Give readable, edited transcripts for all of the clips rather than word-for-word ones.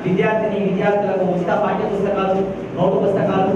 విద్యార్థులకు ఉచిత పాఠ్య పుస్తకాలు, నోటు పుస్తకాలు,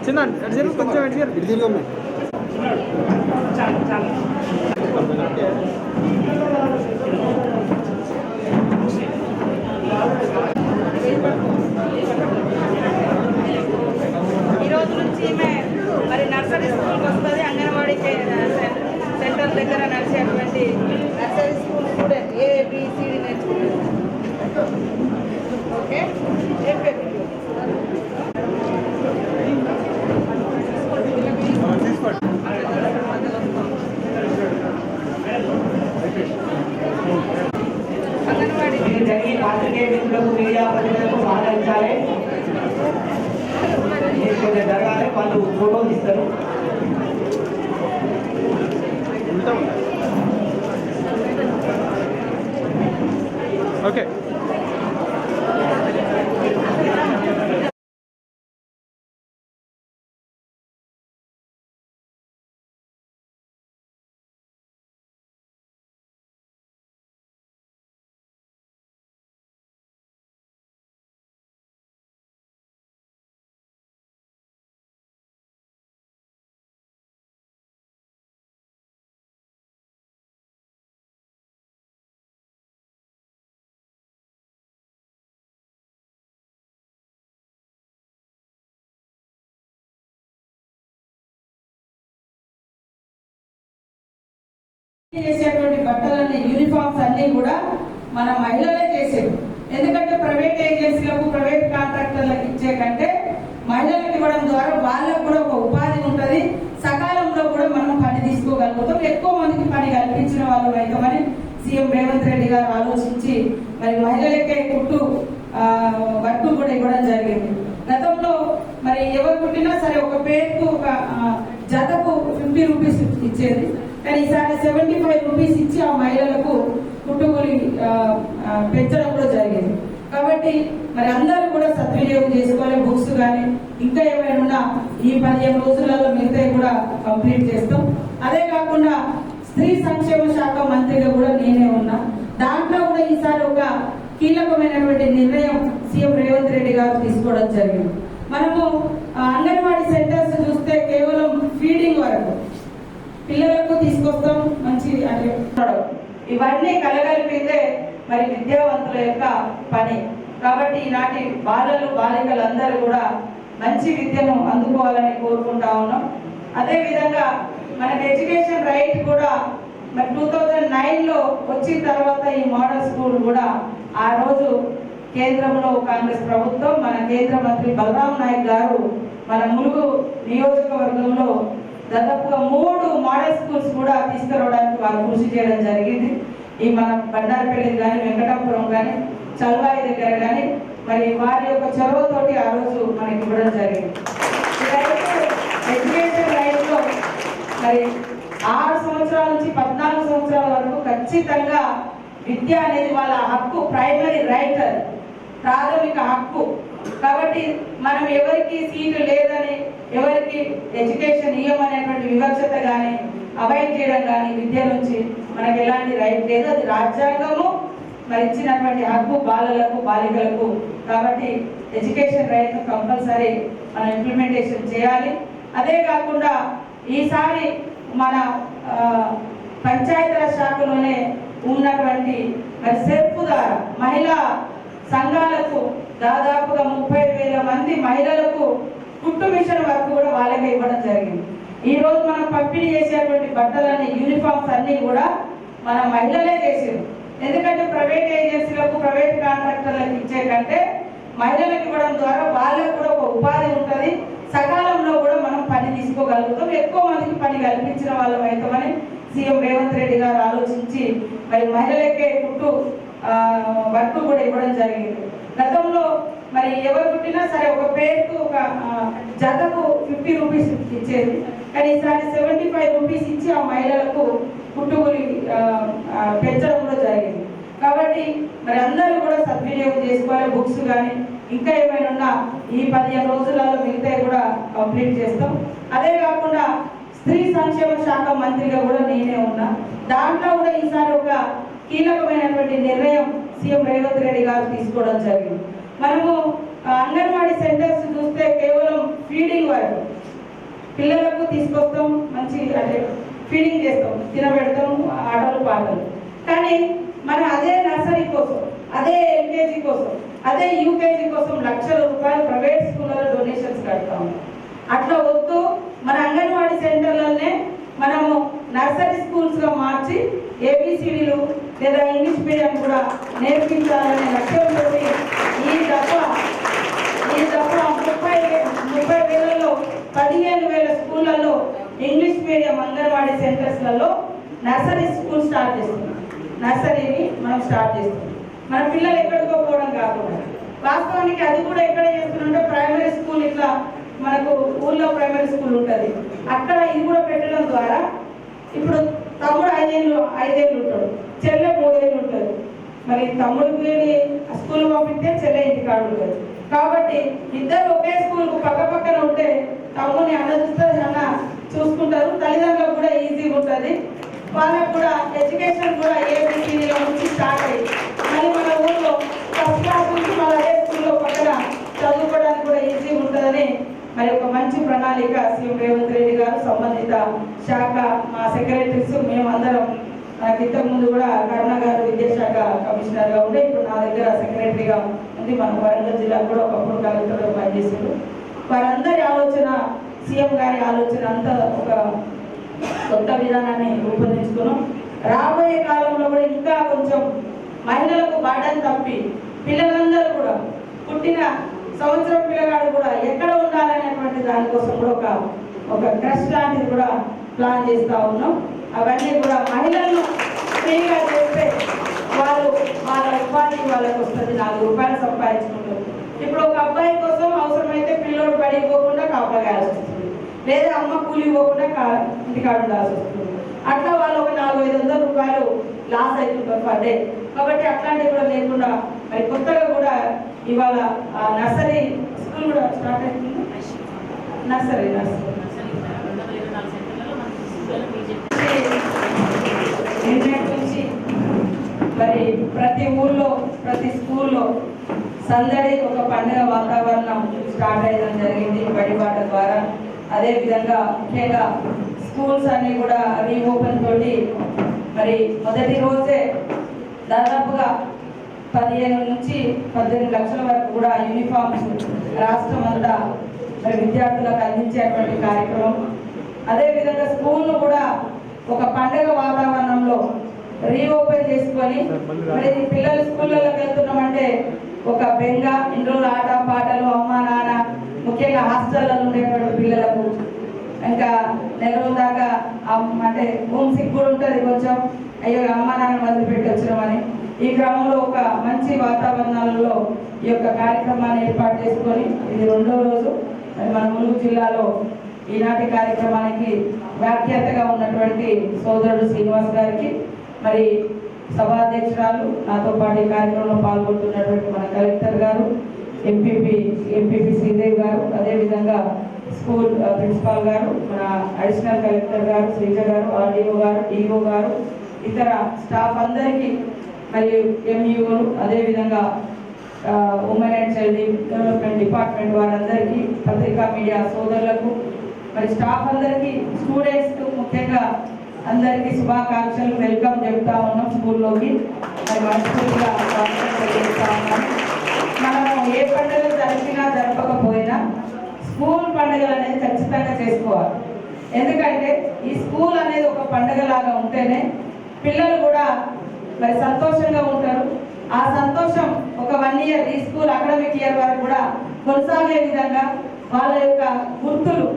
చిన్న కొంచెం ఈరోజు నుంచి మరి నర్సరీ స్కూల్కి వస్తుంది. అంగన్వాడీ సెంటర్ దగ్గర నడిచేటువంటి నర్సరీ స్కూల్ స్టూడెంట్ ABCD నేర్చుకుంటుంది. ఓకే, మీడియా ప్రతినిధులకు సహకరించాలి. జరగాలి, వాళ్ళు ఫోటోలు ఇస్తారు. ఓకే, చేసేటువంటి బట్టలన్నీ యూనిఫామ్స్ అన్ని కూడా మన మహిళలే చేసేవి. ఎందుకంటే ప్రైవేట్ ఏజెన్సీలకు, ప్రైవేట్ కాంట్రాక్టర్లకు ఇచ్చే కంటే మహిళలకు ఇవ్వడం ద్వారా వాళ్ళకు కూడా ఒక ఉపాధి ఉంటుంది. సకాలంలో కూడా మనం పని తీసుకోగలుగుతాం. ఎక్కువ మందికి పని కల్పించిన వాళ్ళు అవుతామని సీఎం రేవంత్ రెడ్డి గారు ఆలోచించి మరి మహిళలకే వట్టు కూడా ఇవ్వడం జరిగింది. గతంలో మరి ఎవరు పుట్టినా సరే ఒక పేరుకు ఒక జతకు 50 రూపీస్ ఇచ్చేది. కానీ ఈసారి 75 రూపీస్ ఇచ్చి ఆ మహిళలకు కుటుంబులు పెంచడం కూడా జరిగింది. కాబట్టి మరి అందరూ కూడా సద్వినియోగం చేసుకోవాలి. బుక్స్ కానీ ఇంకా ఏమైనా ఉన్నా ఈ 15 రోజులలో మిగతా కూడా కంప్లీట్ చేస్తాం. అదే కాకుండా స్త్రీ సంక్షేమ శాఖ మంత్రిగా కూడా నేనే ఉన్నా. దాంట్లో కూడా ఈసారి ఒక కీలకమైనటువంటి నిర్ణయం సీఎం రేవంత్ రెడ్డి గారు తీసుకోవడం జరిగింది. మనము అంగన్వాడీ సెంటర్స్ చూస్తే కేవలం ఫీడింగ్ వరకు పిల్లలకు తీసుకొస్తాం, మంచి అంటే ఇవన్నీ కలగలిపితే మరి విద్యావంతుల యొక్క పని. కాబట్టి ఈనాటి బాలికలు అందరూ కూడా మంచి విద్యను అందుకోవాలని కోరుకుంటా ఉన్నాం. అదేవిధంగా మనకి ఎడ్యుకేషన్ రైట్ కూడా మరి 2009లో వచ్చిన తర్వాత ఈ మోడల్ స్కూల్ కూడా ఆ రోజు కేంద్రంలో కాంగ్రెస్ ప్రభుత్వం, మన కేంద్ర మంత్రి బలరాం నాయక్ గారు మన ములుగు నియోజకవర్గంలో దాదాపుగా 3 మోడల్ స్కూల్స్ కూడా తీసుకురావడానికి వారు కృషి చేయడం జరిగింది. ఈ మన బండారపల్లి కానీ, వెంకటాపురం కానీ, చల్వాయి దగ్గర కానీ మరి వారి యొక్క చొరవతోటి ఆ రోజు మనకి ఇవ్వడం జరిగింది. ఎడ్యుకేషన్ రైట్ లో మరి 6 సంవత్సరాల నుంచి 14 సంవత్సరాల వరకు ఖచ్చితంగా విద్య అనేది వాళ్ళ హక్కు, ప్రైమరీ రైట్, ప్రాథమిక హక్కు. కాబట్టి మనం ఎవరికి సీటు లేదని, ఎవరికి ఎడ్యుకేషన్ ఇవ్వమనేటువంటి వివక్షత కానీ, అవాయిడ్ చేయడం కానీ విద్య నుంచి మనకి ఎలాంటి రైట్ లేదు. అది రాజ్యాంగము మరి ఇచ్చినటువంటి హక్కు బాలలకు, బాలికలకు. కాబట్టి ఎడ్యుకేషన్ రైట్ కంపల్సరీ మనం ఇంప్లిమెంటేషన్ చేయాలి. అదే కాకుండా ఈసారి మన పంచాయతీరాజ్ శాఖలోనే ఉన్నటువంటి మరి సెర్పు ద్వారా మహిళా సంఘాలకు దాదాపుగా 30,000 మంది మహిళలకు కుట్టు మిషన్ వర్క్ కూడా వాళ్ళకే ఇవ్వడం జరిగింది. ఈ రోజు మనం పంపిణీ చేసేటువంటి బట్టలన్నీ యూనిఫామ్స్ అన్నీ కూడా మన మహిళలే చేసారు. ఎందుకంటే ప్రైవేట్ ఏజెన్సీలకు ప్రైవేట్ కాంట్రాక్టర్లకు ఇచ్చే కంటే మహిళలకు ఇవ్వడం ద్వారా వాళ్ళకు కూడా ఒక ఉపాధి ఉంటుంది, సకాలంలో కూడా మనం పని తీసుకోగలుగుతాం, ఎక్కువ మందికి పని కల్పించిన వాళ్ళం అవుతామని సీఎం రేవంత్ రెడ్డి గారు ఆలోచించి మరి మహిళలకే కుట్టు వర్క్ కూడా ఇవ్వడం జరిగింది. గతంలో మరి ఎవరు పుట్టినా సరే ఒక పేరుకు ఒక జతకు 50 రూపీస్ ఇచ్చేది, కానీ ఈసారి 75 రూపీస్ ఇచ్చి ఆ మహిళలకు కుట్టుగులి పెంచడం కూడా జరిగింది. కాబట్టి మరి అందరూ కూడా సద్వినియోగం చేసుకోవాలి. బుక్స్ కానీ ఇంకా ఏమైనా ఉన్నా ఈ 15 రోజులలో మిగతా కూడా కంప్లీట్ చేస్తాం. అదే కాకుండా స్త్రీ సంక్షేమ శాఖ మంత్రిగా కూడా నేనే ఉన్నా. దాంట్లో కూడా ఈసారి ఒక కీలకమైనటువంటి నిర్ణయం సీఎం రేవంత్ రెడ్డి గారు తీసుకోవడం జరిగింది. మనము అంగన్వాడీ సెంటర్స్ చూస్తే కేవలం ఫీడింగ్ వరకు పిల్లలకు తీసుకొస్తాం, మంచి అంటే ఫీడింగ్ చేస్తాం, తినబెడతాం, ఆటలు పాటలు. కానీ మనం అదే నర్సరీ కోసం, అదే ఎల్కేజీ కోసం, అదే యూకేజీ కోసం లక్షల రూపాయలు ప్రైవేట్ స్కూళ్ళలో డొనేషన్స్ కడతాం. అట్లా వద్దు, మన అంగన్వాడీ సెంటర్లనే మనము నర్సరీ స్కూల్స్గా మార్చి ఏబిసిడీలు లేదా ఇంగ్లీష్ మీడియం కూడా నేర్పించాలనే లక్ష్యంతో ఈ దఫా 30,000లో 15,000 స్కూళ్ళల్లో ఇంగ్లీష్ మీడియం అంగన్వాడీ సెంటర్స్లలో నర్సరీ స్కూల్ స్టార్ట్ చేస్తున్నాం. నర్సరీని మనం స్టార్ట్ చేస్తున్నాం. మన పిల్లలు ఎక్కడికో పోవడం కాకుండా వాస్తవానికి అది కూడా ఎక్కడ చేస్తున్నంటే ప్రైమరీ స్కూల్, ఇట్లా మనకు ఊళ్ళో ప్రైమరీ స్కూల్ ఉంటుంది, అక్కడ ఇది కూడా పెట్టడం ద్వారా ఇప్పుడు తమ్ముడు 5 ఏళ్ళు ఉంటాడు, చెల్లె 3 ఏళ్ళు ఉంటుంది. మరి తమ్ముడికి స్కూల్ పంపిస్తే చెల్లె ఇంటికాడు ఉంటుంది. కాబట్టి ఇద్దరు ఒకే స్కూల్కు పక్క పక్కన ఉంటే తమ్ముడిని అన్న చూస్తుంది, అన్న చూసుకుంటారు, తల్లిదండ్రులకు కూడా ఈజీగా ఉంటుంది. వాళ్ళకు కూడా ఎడ్యుకేషన్ కూడా ఏబిసిడీలో నుంచి స్టార్ట్ అయ్యి మళ్ళీ మన ఊళ్ళో ఫస్ట్ క్లాస్ నుంచి మన అదే స్కూల్లో పక్కన చదువుకోవడానికి కూడా ఈజీగా ఉంటుందని మరి ఒక మంచి ప్రణాళిక సీఎం రేవంత్ రెడ్డి గారు, సంబంధిత శాఖ, మా సెక్రటరీస్, మేమందరం. నాకు ఇంతకుముందు కూడా కరుణ గారు విద్యాశాఖ కమిషనర్గా ఉండే, ఇప్పుడు నా దగ్గర సెక్రటరీగా ఉంది. మన వరంగల్ జిల్లా కూడా ఒకప్పుడు కలెక్టర్గా పనిచేశారు. వారందరి ఆలోచన, సీఎం గారి ఆలోచన అంతా ఒక కొత్త విధానాన్ని రూపొందించుకున్నాం. రాబోయే కాలంలో కూడా ఇంకా కొంచెం మహిళలకు బాటను తప్పి పిల్లలందరూ కూడా పుట్టిన సంవత్సరం పిల్లగాడు కూడా ఎక్కడ ఉండాలనేటువంటి దానికోసం కూడా ఒక ట్రస్ట్ లాంటిది కూడా ప్లాన్ చేస్తూ ఉన్నాం. అవన్నీ కూడా మహిళలను ఫ్రీగా చేస్తే వాళ్ళు వాళ్ళ ఉపాధి వాళ్ళకి వస్తుంది, 4 రూపాయలు సంపాదించుకుంటారు. ఇప్పుడు ఒక అబ్బాయి కోసం అవసరమైతే పిల్లోడు బడికి పోకుండా కాపలాగాల్సి వస్తుంది, లేదా అమ్మ కూలి పోకుండా ఇంటికాడ ఉండాల్సి వస్తుంది. అట్లా వాళ్ళు ఒక 400-500 రూపాయలు లాస్ అవుతుంటారు పర్ డే. కాబట్టి అట్లాంటివి కూడా లేకుండా మరి కొత్తగా కూడా ఇవాళ నర్సరీ స్కూల్ కూడా స్టార్ట్ అవుతుంది. నర్సరీ నుంచి మరి ప్రతి ఊళ్ళో ప్రతి స్కూల్లో సందడి, ఒక పండుగ వాతావరణం స్టార్ట్ అయ్యడం జరిగింది బడిబాట ద్వారా. అదేవిధంగా ముఖ్యంగా స్కూల్స్ అన్నీ కూడా రీఓపెన్ తోటి మరి మొదటి రోజే దాదాపుగా 15 నుంచి 18 లక్షల వరకు కూడా యూనిఫామ్స్ రాష్ట్రం అంతా మరి విద్యార్థులకు అందించేటువంటి కార్యక్రమం. అదేవిధంగా స్కూల్ను కూడా ఒక పండుగ వాతావరణంలో రీఓపెన్ చేసుకొని మరి పిల్లలు స్కూళ్ళలోకి వెళ్తున్నామంటే ఒక బెంగ, ఇంట్లో ఆట పాటలు, అమ్మ నాన్న, ముఖ్యంగా హాస్టల్లో ఉండేటువంటి పిల్లలకు ఇంకా నెల రోజుల దాకా అంటే హోమ్ సిక్ కూడా ఉంటుంది కొంచెం, అయ్యో అమ్మ నాన్న వదిలిపెట్టి వచ్చినామని. ఈ క్రమంలో ఒక మంచి వాతావరణాలలో ఈ యొక్క కార్యక్రమాన్ని ఏర్పాటు చేసుకొని ఇది 2వ రోజు. మరి మన ములుగు జిల్లాలో ఈనాటి కార్యక్రమానికి వ్యాఖ్యాతగా ఉన్నటువంటి సోదరుడు శ్రీనివాస్ గారికి, మరి సభాధ్యక్షురాలు, నాతో పాటు ఈ కార్యక్రమంలో పాల్గొంటున్నటువంటి మన కలెక్టర్ గారు, ఎంపీపీ శ్రీదేవి గారు, అదేవిధంగా స్కూల్ ప్రిన్సిపాల్ గారు, మన అడిషనల్ కలెక్టర్ గారు శ్రీజ గారు, ఆర్డీఓ గారు, డిఓ గారు, ఇతర స్టాఫ్ అందరికీ, మరియు ఎంఈఓలు, అదేవిధంగా women and child development department వారందరికీ, పత్రికా మీడియా సోదరులకు, మరి స్టాఫ్ అందరికీ స్టూడెంట్స్ ముఖ్యంగా అందరికీ శుభాకాంక్షలు, వెల్కమ్ చెప్తా ఉన్నాం స్కూల్లోకి. మరి మనస్ఫూర్తిగా స్వాగతం తెలియజేస్తా ఉన్నాం. మనము ఏ పండుగలు జరిపినా జరపకపోయినా స్కూల్ పండుగలు అనేది ఖచ్చితంగా చేసుకోవాలి. ఎందుకంటే ఈ స్కూల్ అనేది ఒక పండుగ లాగా ఉంటేనే పిల్లలు కూడా మరి సంతోషంగా ఉంటారు. ఆ సంతోషం ఒక 1 ఇయర్ ఈ స్కూల్ అకాడమిక్ ఇయర్ వరకు కూడా కొనసాగే విధంగా వాళ్ళ యొక్క గుర్తులు,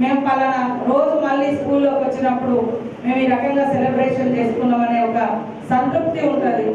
మేము పలానా రోజు మళ్ళీ స్కూల్లోకి వచ్చినప్పుడు మేము ఈ రకంగా సెలబ్రేషన్ చేసుకున్నామనే ఒక సంతృప్తి ఉంటుంది.